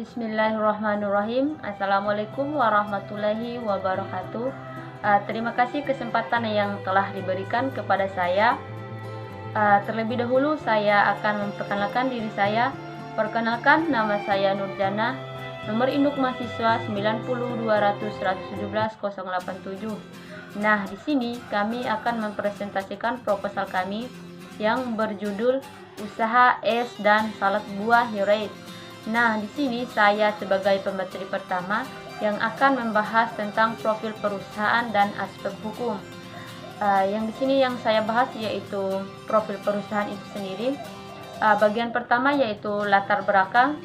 Bismillahirrahmanirrahim. Assalamualaikum warahmatullahi wabarakatuh. Terima kasih kesempatan yang telah diberikan kepada saya. Terlebih dahulu saya akan memperkenalkan diri saya. Perkenalkan, nama saya Nurjana. Nomor induk mahasiswa 902001171087. Nah, di sini kami akan mempresentasikan proposal kami yang berjudul Usaha Es dan Salad Buah Hirait. Nah, di sini saya sebagai pemateri pertama yang akan membahas tentang profil perusahaan dan aspek hukum. Yang di sini yang saya bahas yaitu profil perusahaan itu sendiri. Bagian pertama yaitu latar belakang.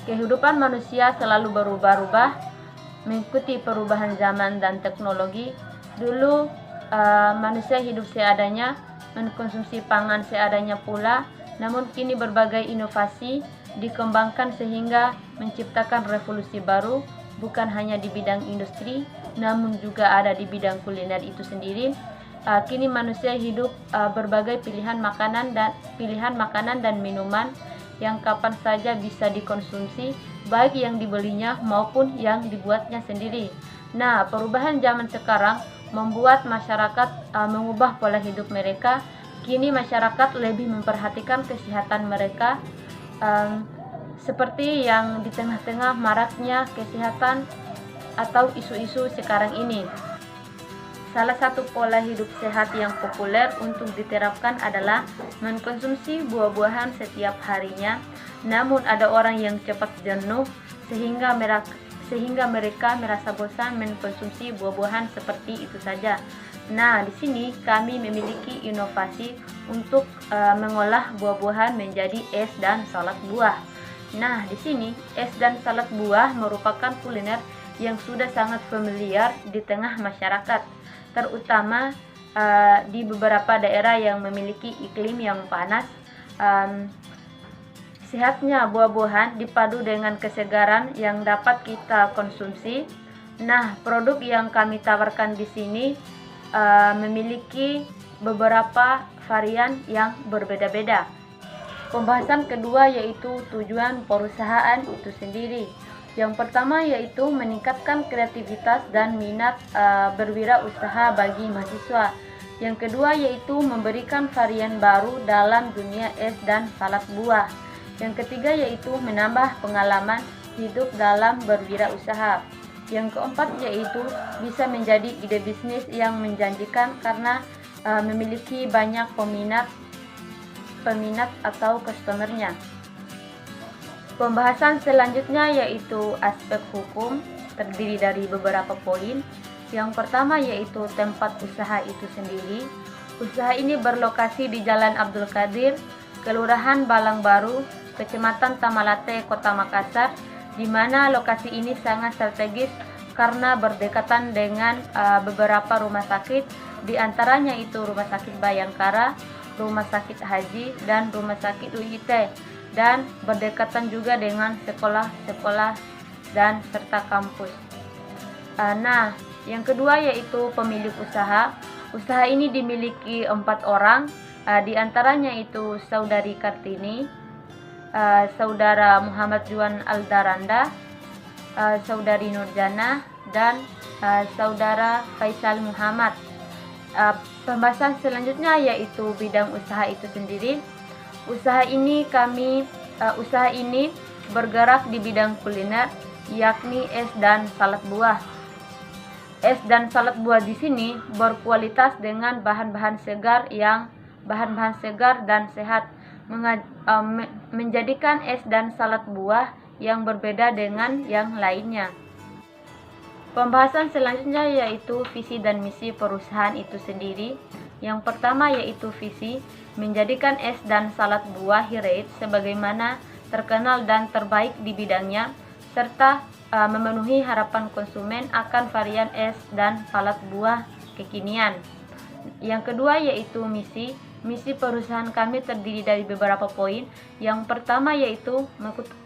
Kehidupan manusia selalu berubah-ubah, mengikuti perubahan zaman dan teknologi. Dulu manusia hidup seadanya, mengkonsumsi pangan seadanya pula. Namun kini berbagai inovasi dikembangkan sehingga menciptakan revolusi baru, bukan hanya di bidang industri, namun juga ada di bidang kuliner itu sendiri. Kini manusia hidup berbagai pilihan makanan dan minuman yang kapan saja bisa dikonsumsi, baik yang dibelinya maupun yang dibuatnya sendiri. Nah, perubahan zaman sekarang membuat masyarakat mengubah pola hidup mereka. Kini masyarakat lebih memperhatikan kesehatan mereka, seperti yang di tengah-tengah maraknya kesehatan atau isu-isu sekarang ini. Salah satu pola hidup sehat yang populer untuk diterapkan adalah mengkonsumsi buah-buahan setiap harinya. Namun ada orang yang cepat jenuh sehingga mereka merasa bosan mengkonsumsi buah-buahan seperti itu saja. Nah, di sini kami memiliki inovasi untuk mengolah buah-buahan menjadi es dan salad buah. Nah, di sini es dan salad buah merupakan kuliner yang sudah sangat familiar di tengah masyarakat, terutama di beberapa daerah yang memiliki iklim yang panas. Sehatnya buah-buahan dipadu dengan kesegaran yang dapat kita konsumsi. Nah, produk yang kami tawarkan di sini memiliki beberapa varian yang berbeda-beda. Pembahasan kedua yaitu tujuan perusahaan itu sendiri. Yang pertama yaitu meningkatkan kreativitas dan minat berwirausaha bagi mahasiswa. Yang kedua yaitu memberikan varian baru dalam dunia es dan salad buah. Yang ketiga yaitu menambah pengalaman hidup dalam berwirausaha. Yang keempat yaitu bisa menjadi ide bisnis yang menjanjikan karena memiliki banyak peminat atau customernya. Pembahasan selanjutnya yaitu aspek hukum, terdiri dari beberapa poin. Yang pertama yaitu tempat usaha itu sendiri. Usaha ini berlokasi di Jalan Abdul Qadir, Kelurahan Balang Baru, Kecamatan Tamalate, Kota Makassar, di mana lokasi ini sangat strategis karena berdekatan dengan beberapa rumah sakit, di antaranya itu Rumah Sakit Bayangkara, Rumah Sakit Haji, dan Rumah Sakit UIT, dan berdekatan juga dengan sekolah-sekolah dan serta kampus. Nah, yang kedua yaitu pemilik usaha. Usaha ini dimiliki 4 orang, di antaranya itu Saudari Kartini, Saudara Muhammad Juan Aldaranda, Saudari Nurjana, dan Saudara Faisal Muhammad. Pembahasan selanjutnya yaitu bidang usaha itu sendiri. Usaha ini bergerak di bidang kuliner, yakni es dan salad buah. Es dan salad buah di sini berkualitas dengan bahan-bahan segar dan sehat, menjadikan es dan salad buah yang berbeda dengan yang lainnya. Pembahasan selanjutnya yaitu visi dan misi perusahaan itu sendiri. Yang pertama yaitu visi, menjadikan es dan salad buah Hirait sebagaimana terkenal dan terbaik di bidangnya, serta memenuhi harapan konsumen akan varian es dan salad buah kekinian. Yang kedua yaitu misi. Misi perusahaan kami terdiri dari beberapa poin. Yang pertama yaitu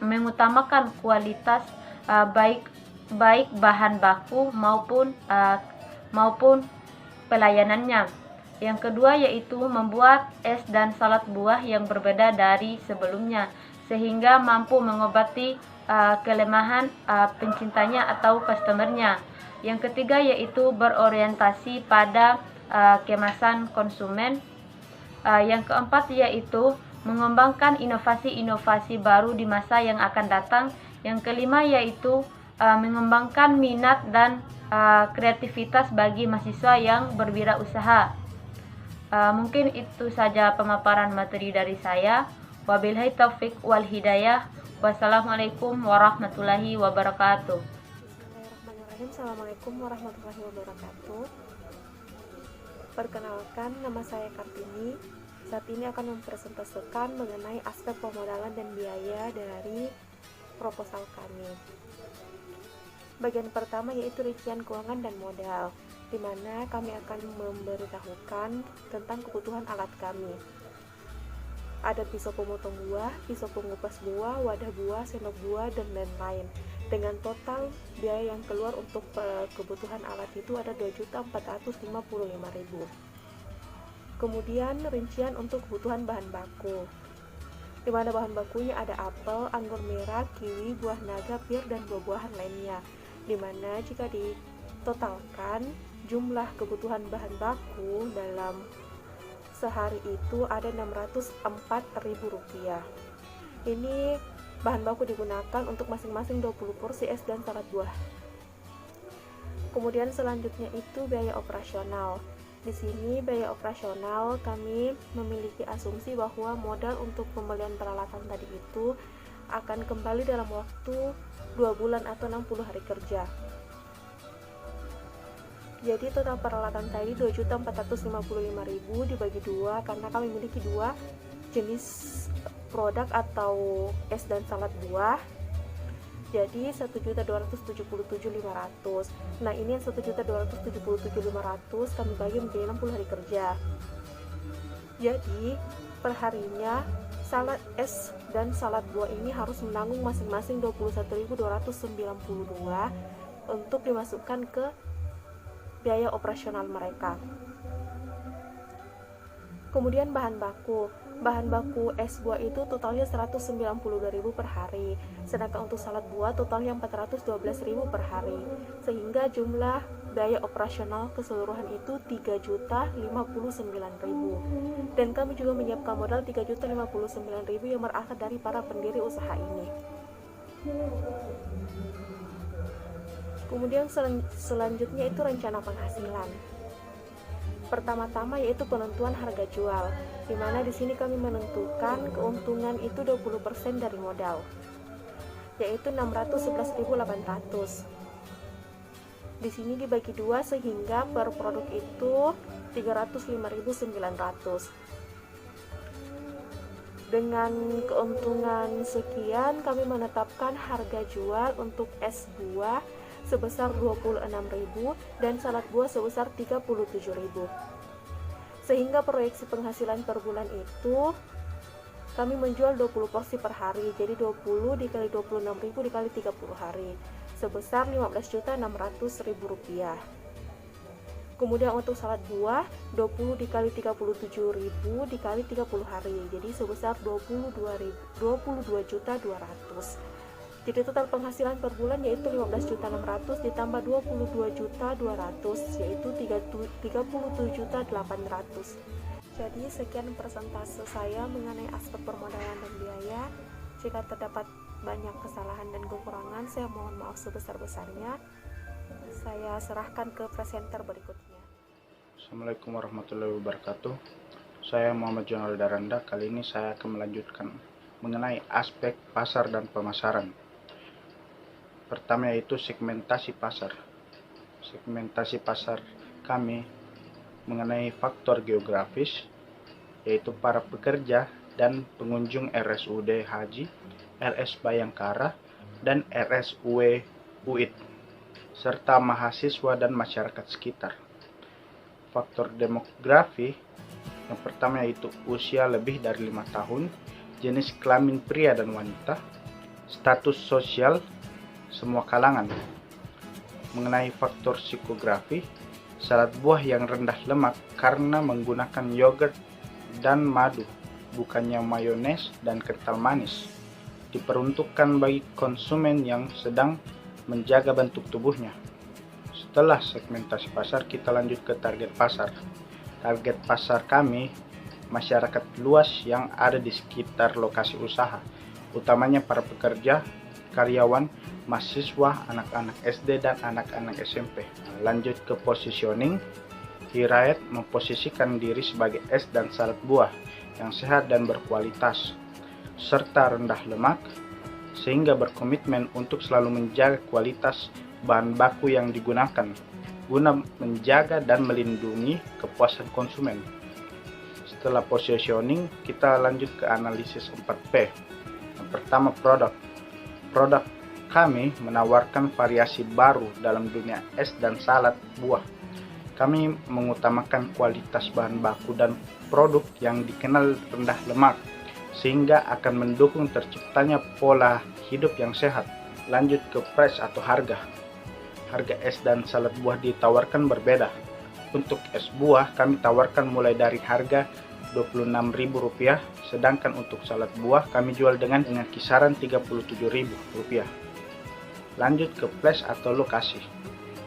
mengutamakan kualitas baik bahan baku maupun pelayanannya. Yang kedua yaitu membuat es dan salad buah yang berbeda dari sebelumnya, sehingga mampu mengobati kelemahan pencintanya atau customernya. Yang ketiga yaitu berorientasi pada kemasan konsumen. Yang keempat yaitu mengembangkan inovasi-inovasi baru di masa yang akan datang. Yang kelima yaitu mengembangkan minat dan kreativitas bagi mahasiswa yang berwirausaha. Mungkin itu saja pemaparan materi dari saya. Wabillahi taufik wal hidayah. Wassalamualaikum warahmatullahi wabarakatuh. Bismillahirrahmanirrahim. Assalamualaikum warahmatullahi wabarakatuh. Perkenalkan, nama saya Kartini. Saat ini akan mempresentasikan mengenai aspek pemodalan dan biaya dari proposal kami. Bagian pertama yaitu rincian keuangan dan modal, di mana kami akan memberitahukan tentang kebutuhan alat kami. Ada pisau pemotong buah, pisau pengupas buah, wadah buah, sendok buah, dan lain-lain. Dengan total biaya yang keluar untuk kebutuhan alat itu ada 2.455.000. Kemudian rincian untuk kebutuhan bahan baku, di mana bahan bakunya ada apel, anggur merah, kiwi, buah naga, pir, dan buah-buahan lainnya. Di mana jika ditotalkan jumlah kebutuhan bahan baku dalam sehari itu ada Rp604.000. Ini bahan baku digunakan untuk masing-masing 20 porsi es dan salad buah. Kemudian selanjutnya itu biaya operasional. Di sini biaya operasional kami memiliki asumsi bahwa modal untuk pembelian peralatan tadi itu akan kembali dalam waktu 2 bulan atau 60 hari kerja. Jadi total peralatan tadi 2.455.000 dibagi 2 karena kami memiliki 2 jenis produk atau es dan salad buah. Jadi 1.277.500. Nah, ini yang 1.277.500 kami bagi menjadi 60 hari kerja. Jadi perharinya salad es dan salad buah ini harus menanggung masing-masing 21.292 untuk dimasukkan ke biaya operasional mereka. Kemudian bahan baku es buah itu totalnya 192.000 per hari, sedangkan untuk salad buah totalnya 412.000 per hari, sehingga jumlah biaya operasional keseluruhan itu 3.059.000. Dan kami juga menyiapkan modal 3.059.000 yang berasal dari para pendiri usaha ini. Kemudian selanjutnya itu rencana penghasilan. Pertama-tama yaitu penentuan harga jual, di mana di sini kami menentukan keuntungan itu 20% dari modal, yaitu 611.800. Di sini dibagi 2 sehingga per produk itu 305.900. Dengan keuntungan sekian kami menetapkan harga jual untuk es buah sebesar 26.000 dan salad buah sebesar 37.000. Sehingga proyeksi penghasilan per bulan itu kami menjual 20 porsi per hari. Jadi 20 dikali 26.000 dikali 30 hari sebesar Rp15.600.000. Kemudian untuk salad buah 20 dikali 37.000 dikali 30 hari. Jadi sebesar 22.200.000. Jadi total penghasilan per bulan yaitu 15.600.000 ditambah 22.200.000 yaitu 37.800.000. Jadi sekian persentase saya mengenai aspek permodalan dan biaya. Jika terdapat banyak kesalahan dan kekurangan, saya mohon maaf sebesar-besarnya. Saya serahkan ke presenter berikutnya. Assalamualaikum warahmatullahi wabarakatuh. Saya Muhammad Jonal Daranda. Kali ini saya akan melanjutkan mengenai aspek pasar dan pemasaran. Pertama yaitu segmentasi pasar. Segmentasi pasar kami mengenai faktor geografis, yaitu para pekerja dan pengunjung RSUD Haji, RS Bayangkara, dan RSUW UID, serta mahasiswa dan masyarakat sekitar. Faktor demografi yang pertama yaitu usia lebih dari 5 tahun, jenis kelamin pria dan wanita, status sosial semua kalangan. Mengenai faktor psikografi, salad buah yang rendah lemak karena menggunakan yogurt dan madu, bukannya mayones dan kental manis. diperuntukkan bagi konsumen yang sedang menjaga bentuk tubuhnya. Setelah segmentasi pasar, kita lanjut ke target pasar. Target pasar kami masyarakat luas yang ada di sekitar lokasi usaha, utamanya para pekerja, karyawan, mahasiswa, anak-anak SD dan anak-anak SMP. Lanjut ke positioning. Hiraet memposisikan diri sebagai es dan salad buah yang sehat dan berkualitas, serta rendah lemak, sehingga berkomitmen untuk selalu menjaga kualitas bahan baku yang digunakan, guna menjaga dan melindungi kepuasan konsumen. Setelah positioning, kita lanjut ke analisis 4P. Yang pertama, produk. Produk kami menawarkan variasi baru dalam dunia es dan salad buah. Kami mengutamakan kualitas bahan baku dan produk yang dikenal rendah lemak, sehingga akan mendukung terciptanya pola hidup yang sehat. Lanjut ke price atau harga. Harga es dan salad buah ditawarkan berbeda. Untuk es buah kami tawarkan mulai dari harga Rp26.000, sedangkan untuk salad buah kami jual dengan kisaran Rp37.000. Lanjut ke place atau lokasi.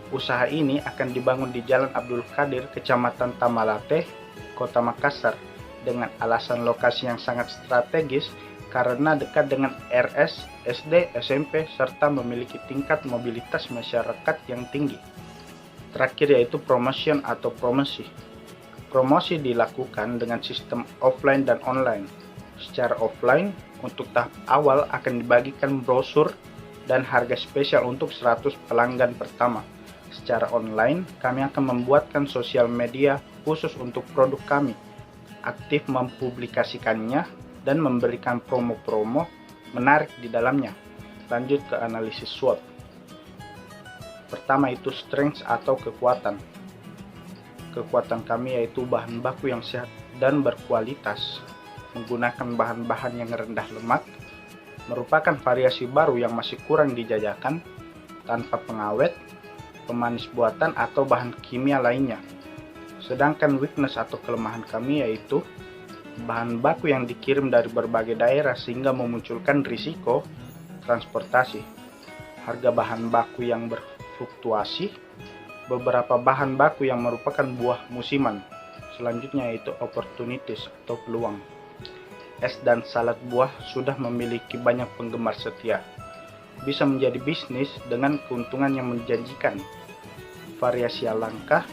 Usaha ini akan dibangun di Jalan Abdul Qadir, Kecamatan Tamalate, Kota Makassar, dengan alasan lokasi yang sangat strategis karena dekat dengan RS, SD, SMP, serta memiliki tingkat mobilitas masyarakat yang tinggi. Terakhir yaitu promotion atau promosi. Promosi dilakukan dengan sistem offline dan online. Secara offline, untuk tahap awal akan dibagikan brosur dan harga spesial untuk 100 pelanggan pertama. Secara online, kami akan membuatkan sosial media khusus untuk produk kami, aktif mempublikasikannya, dan memberikan promo-promo menarik di dalamnya. Lanjut ke analisis SWOT. Pertama itu strength atau kekuatan. Kekuatan kami yaitu bahan baku yang sehat dan berkualitas, menggunakan bahan-bahan yang rendah lemak, merupakan variasi baru yang masih kurang dijajakan, tanpa pengawet, pemanis buatan atau bahan kimia lainnya. Sedangkan weakness atau kelemahan kami yaitu bahan baku yang dikirim dari berbagai daerah sehingga memunculkan risiko transportasi, harga bahan baku yang berfluktuasi, beberapa bahan baku yang merupakan buah musiman. Selanjutnya yaitu opportunities atau peluang. Es dan salad buah sudah memiliki banyak penggemar setia. Bisa menjadi bisnis dengan keuntungan yang menjanjikan, variasi yang langka,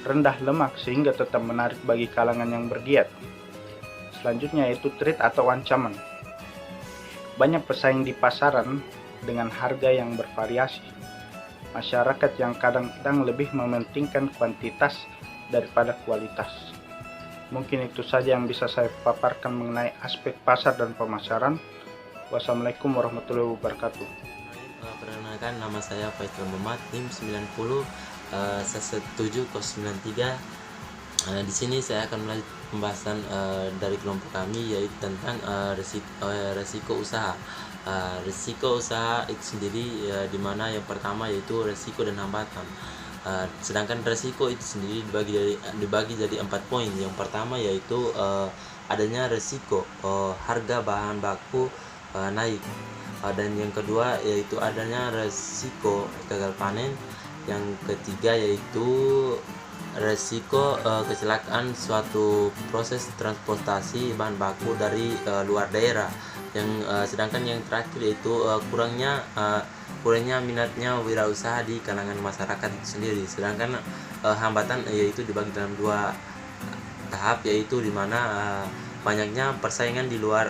rendah lemak sehingga tetap menarik bagi kalangan yang berdiet. Selanjutnya yaitu threat atau ancaman. Banyak pesaing di pasaran dengan harga yang bervariasi. Masyarakat yang kadang-kadang lebih mementingkan kuantitas daripada kualitas. Mungkin itu saja yang bisa saya paparkan mengenai aspek pasar dan pemasaran. Wassalamualaikum warahmatullahi wabarakatuh. Perkenalkan, nama saya Faisal Muhammad, NIM 90 1793. Di sini saya akan melanjutkan pembahasan dari kelompok kami, yaitu tentang resiko usaha. Risiko usaha itu sendiri di mana yang pertama yaitu resiko dan hambatan. Sedangkan resiko itu sendiri dibagi jadi 4 poin. Yang pertama yaitu adanya resiko harga bahan baku naik, dan yang kedua yaitu adanya resiko gagal panen. Yang ketiga yaitu resiko kecelakaan suatu proses transportasi bahan baku dari luar daerah. Sedangkan yang terakhir yaitu kurangnya minatnya wirausaha di kalangan masyarakat itu sendiri. Sedangkan hambatan yaitu dibagi dalam 2 tahap, yaitu dimana banyaknya persaingan di luar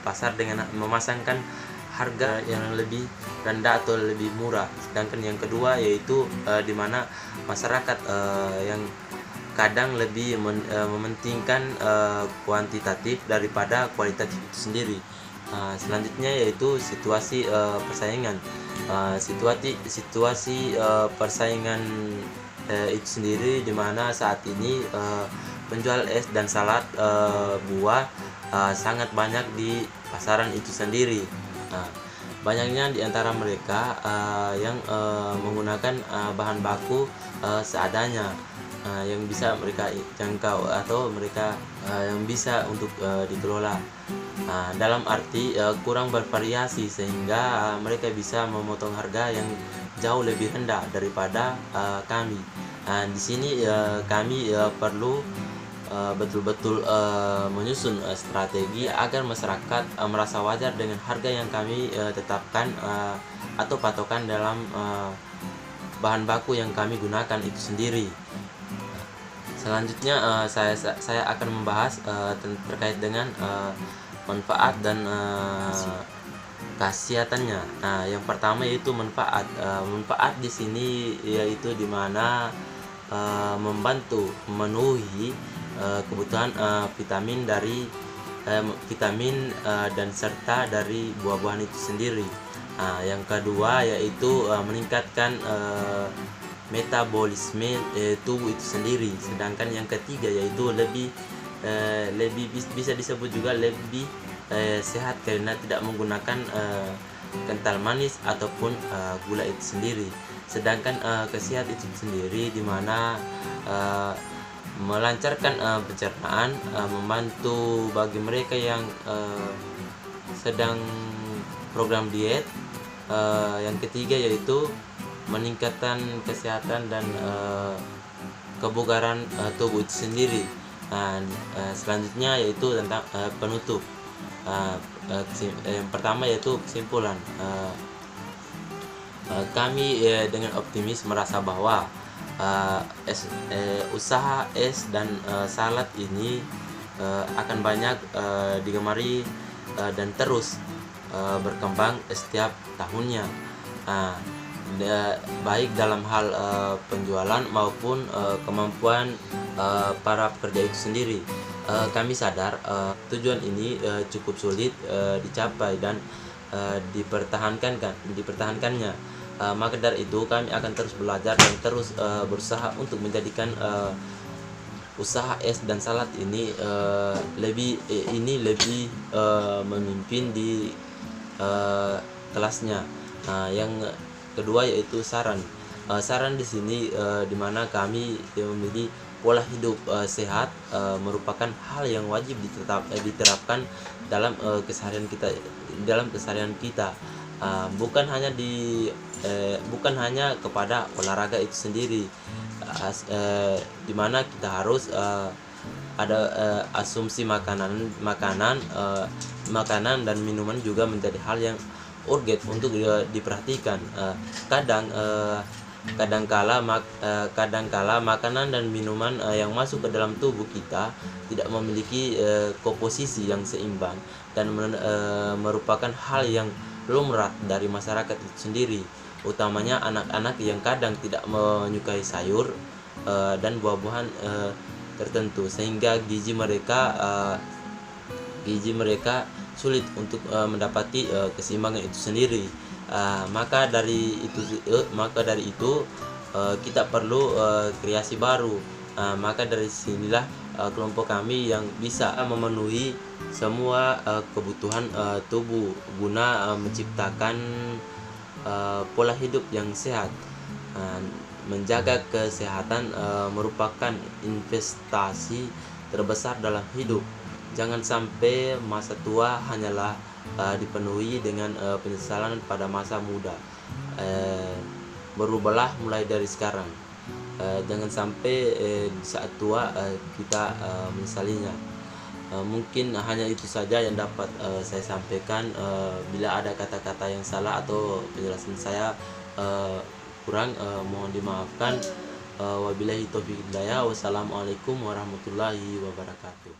pasar dengan memasangkan harga yang lebih rendah atau lebih murah. Sedangkan yang kedua yaitu dimana masyarakat yang kadang lebih mementingkan kuantitatif daripada kualitatif itu sendiri. Selanjutnya yaitu situasi persaingan. Situasi persaingan itu sendiri dimana saat ini penjual es dan salad buah sangat banyak di pasaran itu sendiri. Banyaknya di antara mereka yang menggunakan bahan baku seadanya. yang bisa mereka jangkau atau mereka yang bisa untuk dikelola. Dalam arti kurang bervariasi sehingga mereka bisa memotong harga yang jauh lebih rendah daripada kami. Di sini kami perlu betul-betul menyusun strategi agar masyarakat merasa wajar dengan harga yang kami tetapkan atau patokan dalam bahan baku yang kami gunakan itu sendiri. Selanjutnya saya akan membahas terkait dengan manfaat dan khasiatannya. Yang pertama yaitu manfaat. Manfaat di sini yaitu dimana membantu memenuhi kebutuhan vitamin dan serta dari buah-buahan itu sendiri. Yang kedua yaitu meningkatkan metabolisme tubuh itu sendiri. Sedangkan yang ketiga yaitu lebih bisa disebut juga lebih sehat karena tidak menggunakan kental manis ataupun gula itu sendiri. Sedangkan khasiat itu sendiri dimana melancarkan pencernaan, membantu bagi mereka yang sedang program diet. Yang ketiga yaitu meningkatkan kesehatan dan kebugaran tubuh itu sendiri. Selanjutnya yaitu tentang penutup. Yang pertama yaitu kesimpulan. Kami dengan optimis merasa bahwa usaha es dan salad ini akan banyak digemari dan terus berkembang setiap tahunnya, baik dalam hal penjualan maupun kemampuan para pekerja itu sendiri. Kami sadar tujuan ini cukup sulit dicapai dan dipertahankannya. Maka dari itu kami akan terus belajar dan terus berusaha untuk menjadikan usaha es dan salad ini lebih memimpin di kelasnya. Yang kedua yaitu saran di sini dimana kami memilih pola hidup sehat merupakan hal yang wajib diterapkan dalam keseharian kita, bukan hanya kepada olahraga itu sendiri, dimana kita harus ada asumsi makanan dan minuman juga menjadi hal yang urgent untuk diperhatikan. Kadangkala makanan dan minuman yang masuk ke dalam tubuh kita tidak memiliki komposisi yang seimbang dan merupakan hal yang lumrah dari masyarakat itu sendiri, utamanya anak-anak yang kadang tidak menyukai sayur dan buah-buahan tertentu, sehingga gizi mereka sulit untuk mendapati keseimbangan itu sendiri. Maka dari itu kita perlu kreasi baru. Maka dari sinilah kelompok kami yang bisa memenuhi semua kebutuhan tubuh guna menciptakan pola hidup yang sehat. Menjaga kesehatan merupakan investasi terbesar dalam hidup. Jangan sampai masa tua hanyalah dipenuhi dengan penyesalan pada masa muda. Berubahlah mulai dari sekarang. Jangan sampai di saat tua kita menyesalinya. Mungkin hanya itu saja yang dapat saya sampaikan. Bila ada kata-kata yang salah atau penjelasan saya kurang, mohon dimaafkan. Wabillahi taufiq hidayah. Wassalamualaikum warahmatullahi wabarakatuh.